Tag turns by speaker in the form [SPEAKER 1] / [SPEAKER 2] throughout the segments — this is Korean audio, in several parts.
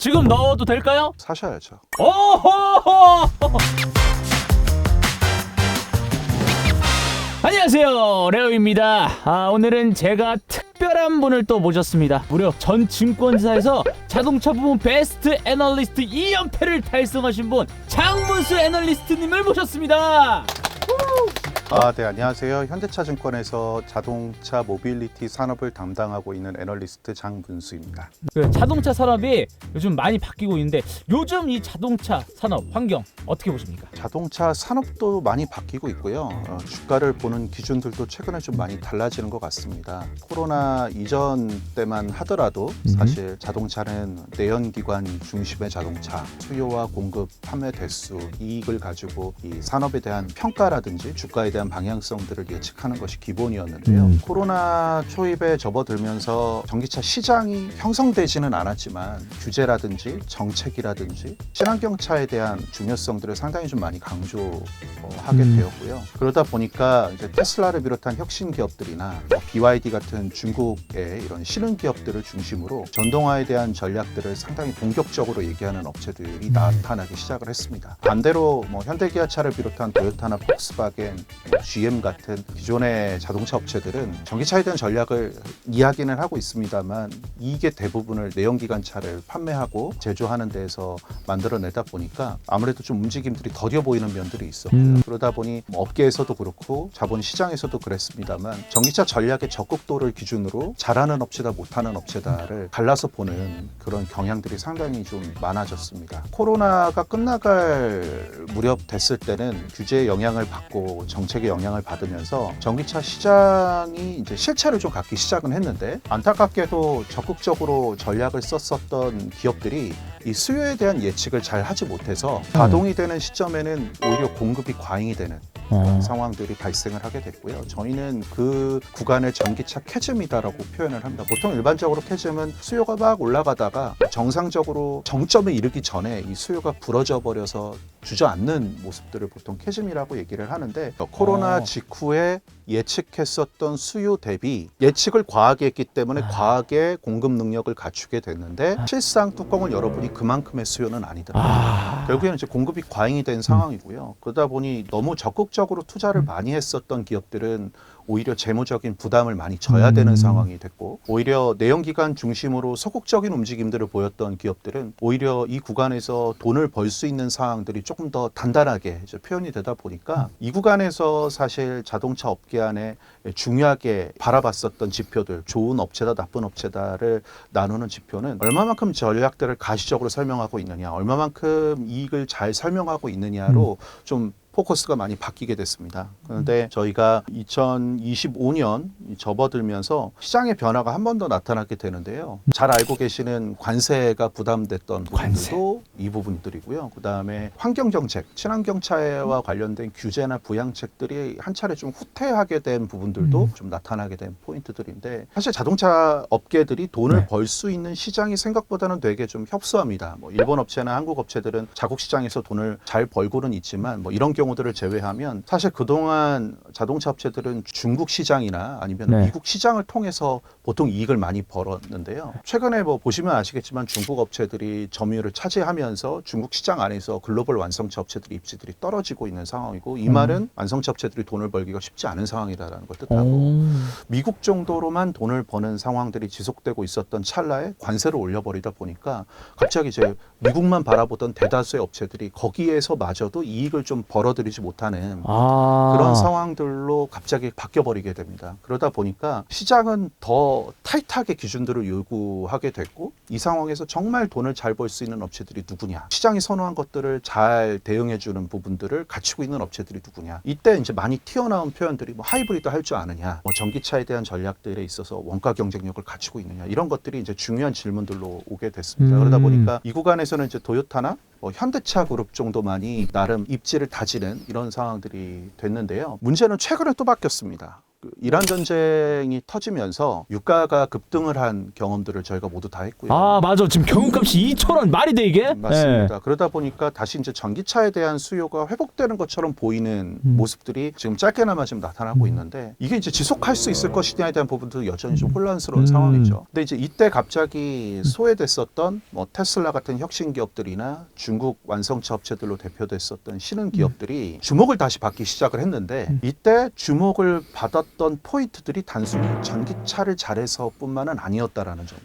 [SPEAKER 1] 지금 넣어도 될까요?
[SPEAKER 2] 사셔야죠.
[SPEAKER 1] 오호! 안녕하세요, 레오입니다. 오늘은 제가 특별한 분을 또 모셨습니다. 무려 전 증권사에서 자동차 부문 베스트 애널리스트 2연패를 달성하신 분 장문수 애널리스트님을 모셨습니다.
[SPEAKER 2] 네, 안녕하세요. 현대차증권에서 자동차 모빌리티 산업을 담당하고 있는 애널리스트 장문수입니다.
[SPEAKER 1] 그 자동차 산업이 요즘 많이 바뀌고 있는데 요즘 이 자동차 산업 환경 어떻게 보십니까?
[SPEAKER 2] 자동차 산업도 많이 바뀌고 있고요. 주가를 보는 기준들도 최근에 좀 많이 달라지는 것 같습니다. 코로나 이전 때만 하더라도 사실 자동차는 내연기관 중심의 자동차, 수요와 공급, 판매 대수, 이익을 가지고 이 산업에 대한 평가라든지 주가에 대한 방향성들을 예측하는 것이 기본이었는데요. 코로나 초입에 접어들면서 전기차 시장이 형성되지는 않았지만 규제라든지 정책이라든지 친환경차에 대한 중요성들을 상당히 좀 많이 강조하게 되었고요. 그러다 보니까 이제 테슬라를 비롯한 혁신 기업들이나 BYD 같은 중국의 이런 신흥 기업들을 중심으로 전동화에 대한 전략들을 상당히 본격적으로 얘기하는 업체들이 나타나기 시작을 했습니다. 반대로 현대기아차를 비롯한 토요타나 폭스바겐, GM 같은 기존의 자동차 업체들은 전기차에 대한 전략을 이야기는 하고 있습니다만 이게 대부분을 내연기관차를 판매하고 제조하는 데에서 만들어내다 보니까 아무래도 좀 움직임들이 더뎌 보이는 면들이 있었고요. 그러다 보니 업계에서도 그렇고 자본 시장에서도 그랬습니다만 전기차 전략의 적극도를 기준으로 잘하는 업체다 못하는 업체다를 갈라서 보는 그런 경향들이 상당히 좀 많아졌습니다. 코로나가 끝나갈 무렵 됐을 때는 규제의 영향을 받고 정책의 영향을 받으면서 전기차 시장이 이제 실체를 좀 갖기 시작은 했는데 안타깝게도 적극적으로 전략을 썼었던 기업들이 이 수요에 대한 예측을 잘 하지 못해서 가동이 되는 시점에는 오히려 공급이 과잉이 되는 그런 상황들이 발생을 하게 됐고요. 저희는 그 구간을 전기차 캐즘이다라고 표현을 합니다. 보통 일반적으로 캐즘은 수요가 막 올라가다가 정상적으로 정점에 이르기 전에 이 수요가 부러져 버려서 주저앉는 모습들을 보통 캐즘이라고 얘기를 하는데 코로나 직후에 예측했었던 수요 대비 예측을 과하게 했기 때문에 과하게 공급 능력을 갖추게 됐는데 실상 뚜껑을 열어보니 그만큼의 수요는 아니더라고요. 결국에는 이제 공급이 과잉이 된 상황이고요. 그러다 보니 너무 적극적으로 투자를 많이 했었던 기업들은 오히려 재무적인 부담을 많이 져야 되는 상황이 됐고 오히려 내연기관 중심으로 소극적인 움직임들을 보였던 기업들은 오히려 이 구간에서 돈을 벌 수 있는 상황들이 조금 더 단단하게 이제 표현이 되다 보니까 이 구간에서 사실 자동차 업계 안에 중요하게 바라봤었던 지표들 좋은 업체다 나쁜 업체다를 나누는 지표는 얼마만큼 전략들을 가시적으로 설명하고 있느냐 얼마만큼 이익을 잘 설명하고 있느냐로 좀 포커스가 많이 바뀌게 됐습니다. 그런데 저희가 2025년 접어들면서 시장의 변화가 한 번 더 나타나게 되는데요. 잘 알고 계시는 관세가 부담됐던 부분들도 이 부분들이고요. 그다음에 환경정책, 친환경차와 관련된 규제나 부양책들이 한 차례 좀 후퇴하게 된 부분들도 좀 나타나게 된 포인트들인데 사실 자동차 업계들이 돈을 벌 수 있는 시장이 생각보다는 되게 좀 협소합니다. 일본 업체나 한국 업체들은 자국 시장에서 돈을 잘 벌고는 있지만 이런 경우들을 제외하면 사실 그동안 자동차 업체들은 중국 시장이나 아니면 미국 시장을 통해서 보통 이익을 많이 벌었는데요. 최근에 보시면 아시겠지만 중국 업체들이 점유율을 차지하면서 중국 시장 안에서 글로벌 완성차 업체들의 입지들이 떨어지고 있는 상황이고 이 말은 완성차 업체들이 돈을 벌기가 쉽지 않은 상황이다라는 걸 뜻하고 미국 정도로만 돈을 버는 상황들이 지속되고 있었던 찰나에 관세를 올려버리다 보니까 갑자기 이제 미국만 바라보던 대다수의 업체들이 거기에서마저도 이익을 좀 벌어들이지 못하는 그런 상황들로 갑자기 바뀌어버리게 됩니다. 그러다 보니까 시장은 더 타이트하게 기준들을 요구하게 됐고 이 상황에서 정말 돈을 잘 벌 수 있는 업체들이 누구냐 시장이 선호한 것들을 잘 대응해주는 부분들을 갖추고 있는 업체들이 누구냐 이때 이제 많이 튀어나온 표현들이 하이브리드 할 줄 아느냐 전기차에 대한 전략들에 있어서 원가 경쟁력을 갖추고 있느냐 이런 것들이 이제 중요한 질문들로 오게 됐습니다. 그러다 보니까 이 구간에서는 이제 토요타나 현대차 그룹 정도만이 나름 입지를 다지는 이런 상황들이 됐는데요. 문제는 최근에 또 바뀌었습니다. 이란 전쟁이 터지면서 유가가 급등을 한 경험들을 저희가 모두 다 했고요.
[SPEAKER 1] 아 맞아. 지금 경유값이 2,000원 말이 돼 이게?
[SPEAKER 2] 맞습니다.
[SPEAKER 1] 네.
[SPEAKER 2] 그러다 보니까 다시 이제 전기차에 대한 수요가 회복되는 것처럼 보이는 모습들이 지금 짧게나마 지금 나타나고 있는데 이게 이제 지속할 수 있을 것이냐에 대한 부분도 여전히 좀 혼란스러운 상황이죠. 근데 이제 이때 갑자기 소외됐었던 뭐 테슬라 같은 혁신 기업들이나 중국 완성차 업체들로 대표됐었던 신흥 기업들이 주목을 다시 받기 시작을 했는데 이때 주목을 받았던 포인트들이 단순히 전기차를 잘해서뿐만은 아니었다라는 점.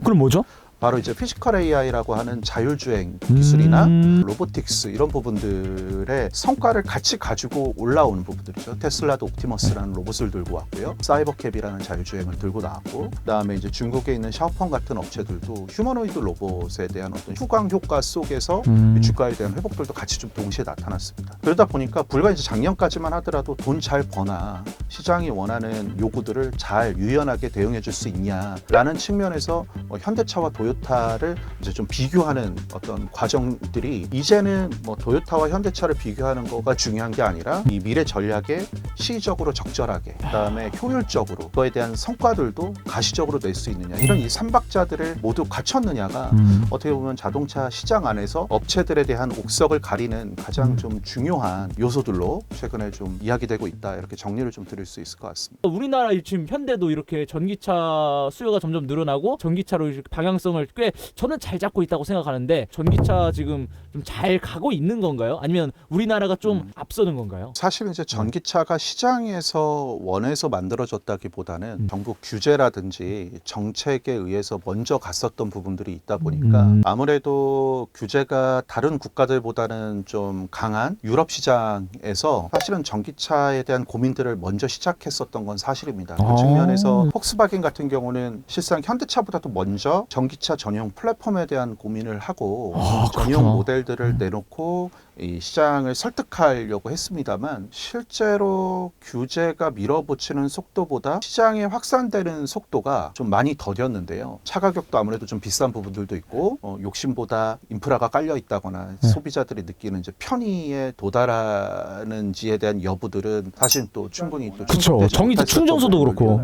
[SPEAKER 1] 그럼 뭐죠?
[SPEAKER 2] 바로 이제 피지컬 AI라고 하는 자율주행 기술이나 로보틱스 이런 부분들의 성과를 같이 가지고 올라오는 부분들이죠. 테슬라도 옵티머스라는 로봇을 들고 왔고요. 사이버캡이라는 자율주행을 들고 나왔고, 그다음에 이제 중국에 있는 샤오펑 같은 업체들도 휴머노이드 로봇에 대한 어떤 후광 효과 속에서 주가에 대한 회복들도 같이 좀 동시에 나타났습니다. 그러다 보니까 불과 이제 작년까지만 하더라도 돈 잘 버나 시장이 원하는 요구들을 잘 유연하게 대응해 줄 수 있냐라는 측면에서 현대차와 도요타를 이제 좀 비교하는 어떤 과정들이 이제는 뭐 도요타와 현대차를 비교하는 거가 중요한 게 아니라 이 미래 전략에 시의적으로 적절하게 그다음에 효율적으로 그거에 대한 성과들도 가시적으로 낼 수 있느냐 이런 이 삼박자들을 모두 갖췄느냐가 어떻게 보면 자동차 시장 안에서 업체들에 대한 옥석을 가리는 가장 좀 중요한 요소들로 최근에 좀 이야기되고 있다 이렇게 정리를 좀 드릴 수 있을 것 같습니다.
[SPEAKER 1] 우리나라 지금 현대도 이렇게 전기차 수요가 점점 늘어나고 전기차로 이렇게 방향성을 꽤 저는 잘 잡고 있다고 생각하는데 전기차 지금 좀 잘 가고 있는 건가요? 아니면 우리나라가 좀 앞서는 건가요?
[SPEAKER 2] 사실 이제 전기차가 시장에서 원해서 만들어졌다기보다는 정부 규제라든지 정책에 의해서 먼저 갔었던 부분들이 있다 보니까 아무래도 규제가 다른 국가들보다는 좀 강한 유럽 시장에서 사실은 전기차에 대한 고민들을 먼저 시작했었던 건 사실입니다. 그 측면에서 폭스바겐 같은 경우는 실상 현대차보다도 먼저 전기차 전용 플랫폼에 대한 고민을 하고 전용 모델들을 내놓고 이 시장을 설득하려고 했습니다만 실제로 규제가 밀어붙이는 속도보다 시장이 확산되는 속도가 좀 많이 더뎠는데요. 차 가격도 아무래도 좀 비싼 부분들도 있고 욕심보다 인프라가 깔려 있다거나 소비자들이 느끼는 이제 편의에 도달하는지에 대한 여부들은 사실 또 충분히 또
[SPEAKER 1] 그렇죠. 전기차 충전소도 그렇고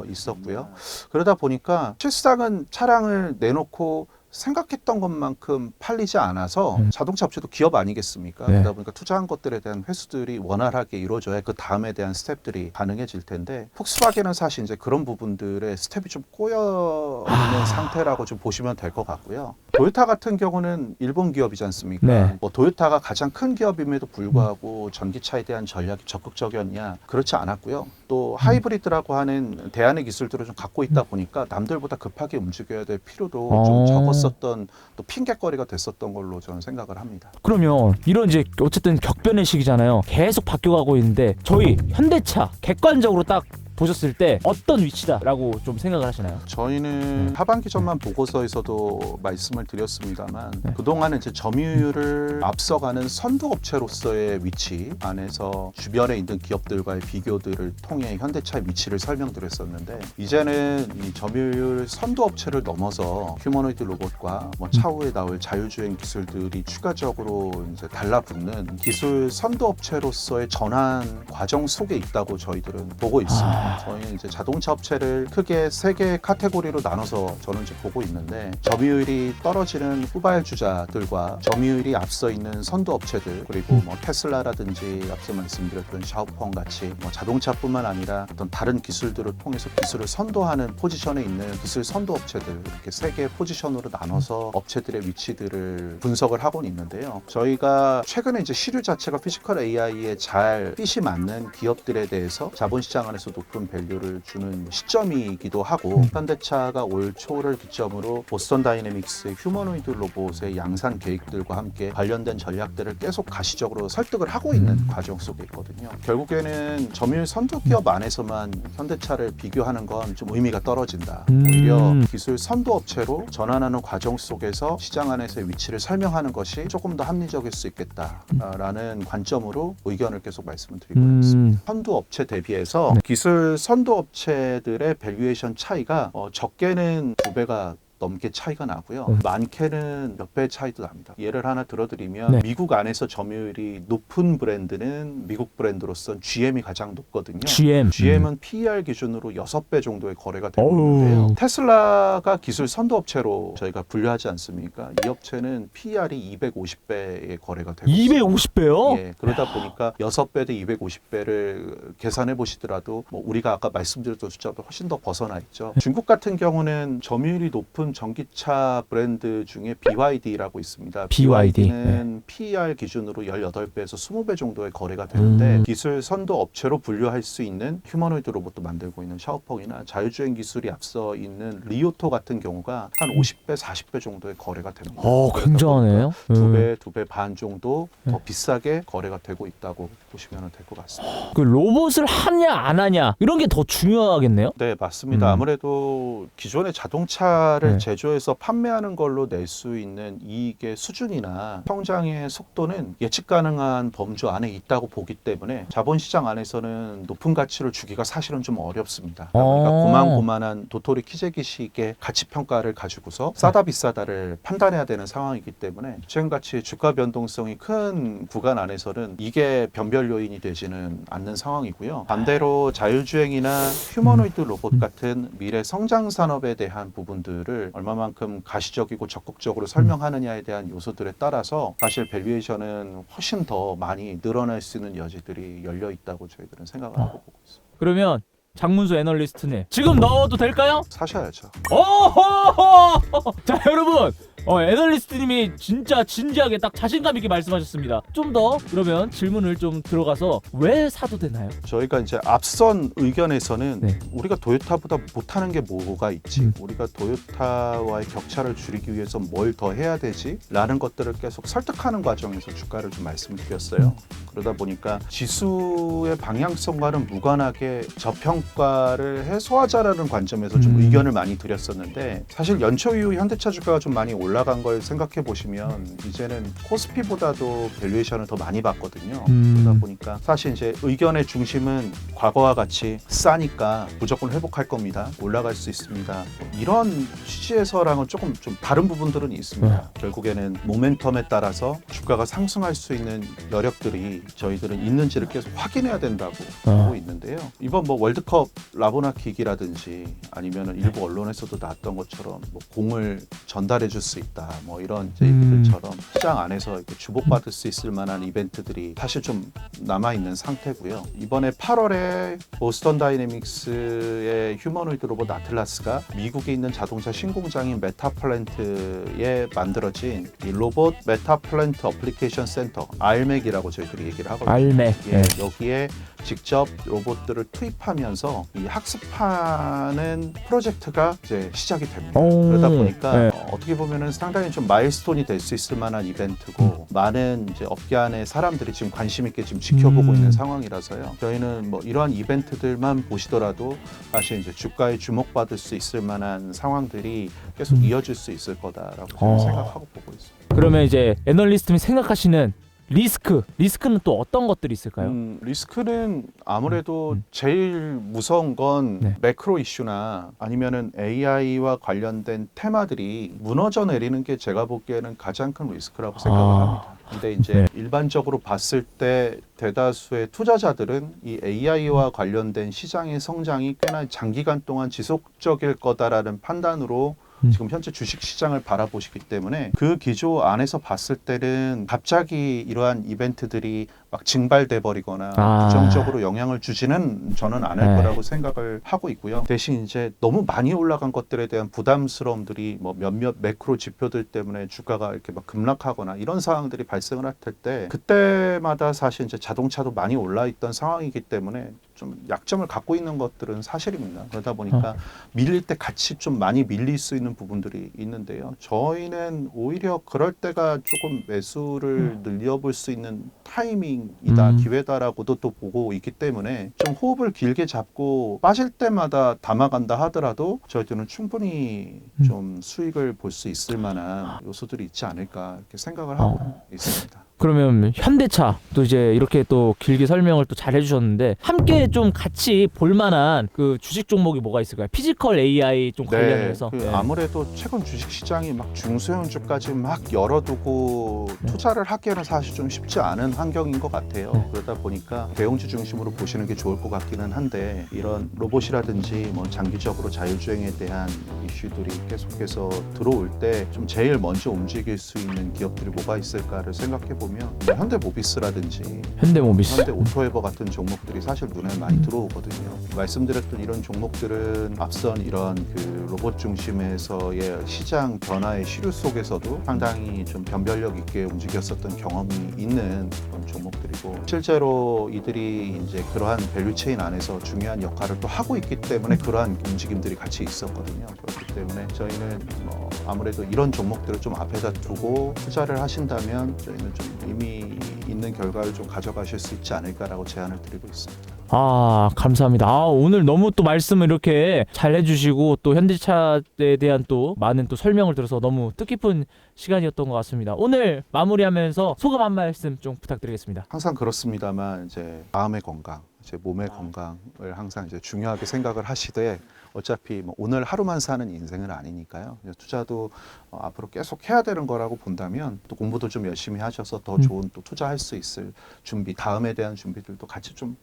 [SPEAKER 2] 있었고요. 그러다 보니까 실상은 차량을 내놓고 생각했던 것만큼 팔리지 않아서 자동차 업체도 기업 아니겠습니까?
[SPEAKER 1] 네.
[SPEAKER 2] 그러다 보니까 투자한 것들에 대한 회수들이 원활하게 이루어져야 그 다음에 대한 스텝들이 가능해질 텐데 폭스바겐은 사실 이제 그런 부분들의 스텝이 좀 꼬여 있는 상태라고 좀 보시면 될 것 같고요. 도요타 같은 경우는 일본 기업이지 않습니까?
[SPEAKER 1] 네.
[SPEAKER 2] 뭐 도요타가 가장 큰 기업임에도 불구하고 전기차에 대한 전략이 적극적이었냐? 그렇지 않았고요. 또 하이브리드라고 하는 대안의 기술들을 좀 갖고 있다 보니까 남들보다 급하게 움직여야 될 필요도 좀 적었었던 또 핑계거리가 됐었던 걸로 저는 생각을 합니다.
[SPEAKER 1] 그러면 이런 이제 어쨌든 격변의 시기잖아요. 계속 바뀌어가고 있는데 저희 현대차 객관적으로 딱 보셨을 때 어떤 위치다라고 좀 생각을 하시나요?
[SPEAKER 2] 저희는 하반기 전망 보고서에서도 말씀을 드렸습니다만 그동안은 이제 점유율을 앞서가는 선두업체로서의 위치 안에서 주변에 있는 기업들과의 비교들을 통해 현대차의 위치를 설명드렸었는데 이제는 이 점유율 선두업체를 넘어서 휴머노이드 로봇과 뭐 차후에 나올 자율주행 기술들이 추가적으로 이제 달라붙는 기술 선두업체로서의 전환 과정 속에 있다고 저희들은 보고 있습니다. 저희는 이제 자동차 업체를 크게 세 개의 카테고리로 나눠서 저는 이제 보고 있는데 점유율이 떨어지는 후발주자들과 점유율이 앞서 있는 선두 업체들 그리고 뭐 테슬라라든지 앞서 말씀드렸던 샤오펑 같이 뭐 자동차뿐만 아니라 어떤 다른 기술들을 통해서 기술을 선도하는 포지션에 있는 기술 선도 업체들 이렇게 세 개의 포지션으로 나눠서 업체들의 위치들을 분석을 하고는 있는데요. 저희가 최근에 이제 시류 자체가 피지컬 AI에 잘 핏이 맞는 기업들에 대해서 자본시장 안에서 높은 밸류를 주는 시점이기도 하고 현대차가 올 초를 기점으로 보스턴 다이내믹스의 휴머노이드 로봇의 양산 계획들과 함께 관련된 전략들을 계속 가시적으로 설득을 하고 있는 과정 속에 있거든요. 결국에는 점유율 선두 기업 안에서만 현대차를 비교하는 건 좀 의미가 떨어진다. 오히려 기술 선두 업체로 전환하는 과정 속에서 시장 안에서의 위치를 설명하는 것이 조금 더 합리적일 수 있겠다라는 관점으로 의견을 계속 말씀을 드리고 있습니다. 선두 업체 대비해서 기술 선도 업체들의 밸류에이션 차이가 적게는 2배가 넘게 차이가 나고요. 많게는 몇 배 차이도 납니다. 예를 하나 들어드리면
[SPEAKER 1] 네.
[SPEAKER 2] 미국 안에서 점유율이 높은 브랜드는 미국 브랜드로선 GM이 가장 높거든요. GM은 PER 기준으로 6배 정도의 거래가 되고 있는데요. 테슬라가 기술 선도업체로 저희가 분류하지 않습니까? 이 업체는 PER이 250배의 거래가 되고 있습니다.
[SPEAKER 1] 250배요?
[SPEAKER 2] 예, 그러다 보니까 6배 대 250배를 계산해 보시더라도 뭐 우리가 아까 말씀드렸던 숫자보다 훨씬 더 벗어나 있죠. 중국 같은 경우는 점유율이 높은 전기차 브랜드 중에 BYD라고 있습니다.
[SPEAKER 1] BYD.
[SPEAKER 2] BYD는 PER 기준으로 18배에서 20배 정도의 거래가 되는데 기술 선도 업체로 분류할 수 있는 휴머노이드 로봇도 만들고 있는 샤오펑이나 자율주행 기술이 앞서 있는 리오토 같은 경우가 한 50배, 40배 정도의 거래가 됩니다.
[SPEAKER 1] 굉장하네요.
[SPEAKER 2] 2배, 2배 반 정도 더 비싸게 거래가 되고 있다고 보시면 될 것 같습니다.
[SPEAKER 1] 그 로봇을 하냐 안 하냐 이런 게 더 중요하겠네요.
[SPEAKER 2] 네, 맞습니다. 아무래도 기존의 자동차를
[SPEAKER 1] 네.
[SPEAKER 2] 제조해서 판매하는 걸로 낼 수 있는 이익의 수준이나 성장의 속도는 예측 가능한 범주 안에 있다고 보기 때문에 자본시장 안에서는 높은 가치를 주기가 사실은 좀 어렵습니다. 그러니까 고만고만한 도토리 키재기식의 가치 평가를 가지고서 싸다 비싸다를 판단해야 되는 상황이기 때문에 주행가치의 주가 변동성이 큰 구간 안에서는 이게 변별 요인이 되지는 않는 상황이고요. 반대로 자율주행이나 휴머노이드 로봇 같은 미래 성장 산업에 대한 부분들을 얼마만큼 가시적이고 적극적으로 설명하느냐에 대한 요소들에 따라서 사실 밸류에이션은 훨씬 더 많이 늘어날 수 있는 여지들이 열려 있다고 저희들은 생각을 하고 보고 있습니다.
[SPEAKER 1] 그러면 장문수 애널리스트님 지금 넣어도 될까요?
[SPEAKER 2] 사셔야죠.
[SPEAKER 1] 오호호! 자 여러분 애널리스트님이 진짜 진지하게 딱 자신감 있게 말씀하셨습니다. 좀 더 그러면 질문을 좀 들어가서 왜 사도 되나요?
[SPEAKER 2] 저희가 이제 앞선 의견에서는
[SPEAKER 1] 네.
[SPEAKER 2] 우리가 도요타보다 못하는 게 뭐가 있지? 우리가 도요타와의 격차를 줄이기 위해서 뭘 더 해야 되지? 라는 것들을 계속 설득하는 과정에서 주가를 좀 말씀드렸어요. 그러다 보니까 지수의 방향성과는 무관하게 저평가를 해소하자라는 관점에서 좀 의견을 많이 드렸었는데 사실 연초 이후 현대차 주가가 좀 많이 올라간 걸 생각해 보시면 이제는 코스피보다도 밸류에이션을 더 많이 받거든요. 그러다 보니까 사실 이제 의견의 중심은 과거와 같이 싸니까 무조건 회복할 겁니다. 올라갈 수 있습니다. 이런 취지에서랑은 조금 좀 다른 부분들은 있습니다. 결국에는 모멘텀에 따라서 주가가 상승할 수 있는 여력들이 저희들은 있는지를 계속 확인해야 된다고 보고 있는데요. 이번 뭐 월드컵 라보나킥이라든지 아니면 일부 언론에서도 나왔던 것처럼 뭐 공을 전달해 줄 수 있다. 뭐 이런 얘기들처럼 시장 안에서 이렇게 주목받을 수 있을 만한 이벤트들이 사실 좀 남아 있는 상태고요. 이번에 8월에 보스턴 다이내믹스의 휴머노이드 로봇 아틀라스가 미국에 있는 자동차 신공장인 메타플랜트에 만들어진 이 로봇 메타플랜트 어플리케이션 센터 RMEC이라고 저희들이 얘기를 하거든요.
[SPEAKER 1] RMEC.
[SPEAKER 2] 예, 여기에 직접 로봇들을 투입하면서 이 학습하는 프로젝트가 이제 시작이 됩니다. 그러다 보니까 어떻게 보면은 상당히 좀 마일스톤이 될 수 있을 만한 이벤트고 많은 이제 업계 안에 사람들이 지금 관심 있게 지금 지켜보고 있는 상황이라서요. 저희는 뭐 이러한 이벤트들만 보시더라도 사실 이제 주가에 주목받을 수 있을 만한 상황들이 계속 이어질 수 있을 거다라고 저는 생각하고 보고 있습니다.
[SPEAKER 1] 그러면 이제 애널리스트님이 생각하시는 리스크는 또 어떤 것들이 있을까요?
[SPEAKER 2] 리스크는 아무래도 제일 무서운 건 매크로 이슈나 아니면은 AI와 관련된 테마들이 무너져 내리는 게 제가 보기에는 가장 큰 리스크라고 생각을 합니다. 근데 이제 일반적으로 봤을 때 대다수의 투자자들은 이 AI와 관련된 시장의 성장이 꽤나 장기간 동안 지속적일 거다라는 판단으로 지금 현재 주식시장을 바라보시기 때문에 그 기조 안에서 봤을 때는 갑자기 이러한 이벤트들이 막 증발돼 버리거나 부정적으로 영향을 주지는 저는 않을 거라고 생각을 하고 있고요. 대신 이제 너무 많이 올라간 것들에 대한 부담스러움들이 뭐 몇몇 매크로 지표들 때문에 주가가 이렇게 막 급락하거나 이런 상황들이 발생을 할 때 그때마다 사실 이제 자동차도 많이 올라 있던 상황이기 때문에 좀 약점을 갖고 있는 것들은 사실입니다. 그러다 보니까 밀릴 때 같이 좀 많이 밀릴 수 있는 부분들이 있는데요. 저희는 오히려 그럴 때가 조금 매수를 늘려볼 수 있는 타이밍이다, 기회다라고도 또 보고 있기 때문에 좀 호흡을 길게 잡고 빠질 때마다 담아간다 하더라도 저희들은 충분히 좀 수익을 볼 수 있을 만한 요소들이 있지 않을까 이렇게 생각을 하고 있습니다.
[SPEAKER 1] 그러면 현대차 또 이제 이렇게 또 길게 설명을 또 잘 해주셨는데 함께 좀 같이 볼만한 그 주식 종목이 뭐가 있을까요? 피지컬 AI 좀 관련해서.
[SPEAKER 2] 그 아무래도 최근 주식 시장이 막 중소형주까지 막 열어두고 투자를 하기에는 사실 좀 쉽지 않은 환경인 것 같아요. 그러다 보니까 대형주 중심으로 보시는 게 좋을 것 같기는 한데 이런 로봇이라든지 뭐 장기적으로 자율주행에 대한 이슈들이 계속해서 들어올 때 좀 제일 먼저 움직일 수 있는 기업들이 뭐가 있을까를 생각해 보면 현대모비스라든지
[SPEAKER 1] 현대모비스.
[SPEAKER 2] 현대오토에버 같은 종목들이 사실 눈에 많이 들어오거든요. 말씀드렸던 이런 종목들은 앞선 이런 그 로봇 중심에서의 시장 변화의 시류 속에서도 상당히 좀 변별력 있게 움직였었던 경험이 있는 그런 종목들이고 실제로 이들이 이제 그러한 밸류체인 안에서 중요한 역할을 또 하고 있기 때문에 그러한 움직임들이 같이 있었거든요. 그렇기 때문에 저희는 뭐 아무래도 이런 종목들을 좀 앞에다 두고 투자를 하신다면 저희는 좀 의미 있는 결과를 좀 가져가실 수 있지 않을까라고 제안을 드리고 있습니다.
[SPEAKER 1] 아, 감사합니다. 아, 오늘 너무 또 말씀을 이렇게 잘 해주시고 또 현대차에 대한 또 많은 또 설명을 들어서 너무 뜻깊은 시간이었던 것 같습니다. 오늘 마무리하면서 소감 한 말씀 좀 부탁드리겠습니다.
[SPEAKER 2] 항상 그렇습니다만 이제 마음의 건강, 이제 몸의 건강을 항상 이제 중요하게 생각을 하시되 어차피 뭐 오늘 하루만 사는 인생은 아니니까요. 투자도 앞으로 계속 해야 되는 거라고 본다면 또 공부도 좀 열심히 하셔서 더 좋은 또 투자할 수 있을 준비, 다음에 대한 준비들도 같이 좀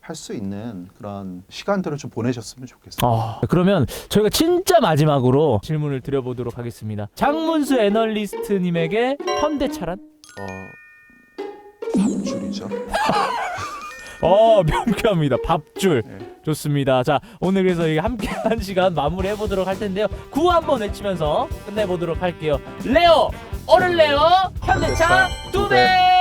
[SPEAKER 2] 할 수 있는 그런 시간들을 좀 보내셨으면 좋겠습니다.
[SPEAKER 1] 그러면 저희가 진짜 마지막으로 질문을 드려보도록 하겠습니다. 장문수 애널리스트님에게 현대차란?
[SPEAKER 2] 밥줄이죠.
[SPEAKER 1] 명쾌합니다. 밥줄.
[SPEAKER 2] 네.
[SPEAKER 1] 좋습니다. 자, 오늘 그래서 이 함께한 시간 마무리해 보도록 할 텐데요. 구호 한번 외치면서 끝내보도록 할게요. 레오, 오늘 레오, 현대차 2배.